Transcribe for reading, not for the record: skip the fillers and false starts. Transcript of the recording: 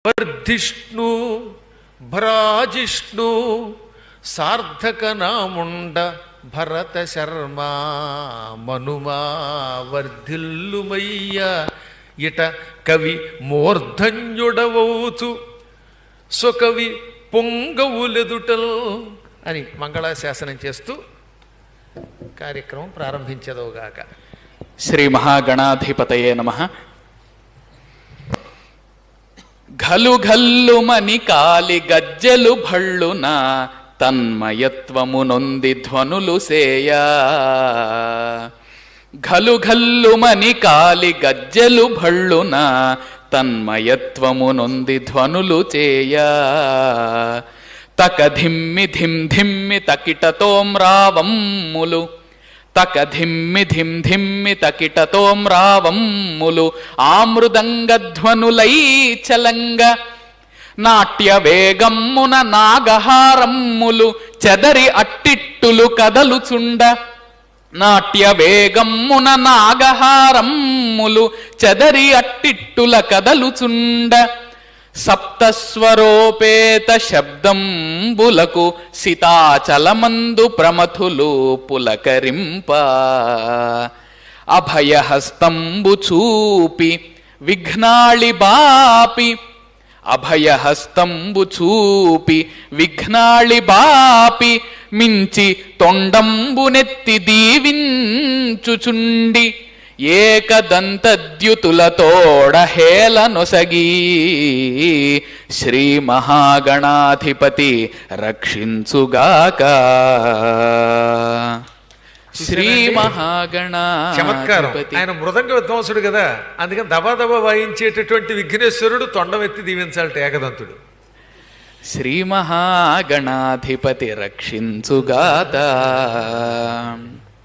వర్ధిష్ణు భ్రాజిష్ణు సార్థక నాముండ భరత శర్మ మనుమా వర్ధిల్లుమయ్య ఇట కవి మూర్ధన్యుడవౌచు సుకవి పొంగవులెదుటల్ అని మంగళాశాసనం చేస్తూ కార్యక్రమం ప్రారంభించదవుగాక. శ్రీ మహాగణాధిపతయే నమః. ఘలు ఘల్లుమని కాలి గజ్జెలు భళ్ళున తన్మయత్వము నొంది ధ్వనులు సేయా. ఘలు ఘల్లుమని కాలి గజ్జెలు భళ్ళున తన్మయత్వము నొంది ధ్వనులు చేయా. తక ధిమ్మి ధిమ్ ధిమ్మి తకిటతోమ్రావమ్ములు తక ధిమ్మి ధిమ్ ధిమ్మి తకిటతోమ్రావమ్ములు ఆమృదంగధ్వనులై చలంగ. నాట్య వేగమ్మున నాగహారమ్ములు చెదరి అట్టిట్టులు కదలుచుండ. నాట్య వేగమ్మున నాగహారమ్ములు చెదరి అట్టిట్టుల కదలుచుండ. సప్తస్వరోపేత శబ్దంబులకు సితాచలమందు ప్రమథులు పులకరింప. అభయహస్తంబు చూపి విఘ్నాళి బాపి అభయహస్తంబు చూపి విఘ్నాళి బాపి మించి తొండంబునెత్తి దీవించుచుండి. ఏకదంతద్యుతులతోడ హేళ నొసగి శ్రీ మహాగణాధిపతి రక్షించుగాక. శ్రీ చమత్కారం. ఆయన మృదంగ విద్వాంసుడు కదా, అందుకని దబాదబా వాయించేటటువంటి విఘ్నేశ్వరుడు తొండం ఎత్తి దీవించాలట ఏకదంతుడు. శ్రీ మహాగణాధిపతి రక్షించుగాక.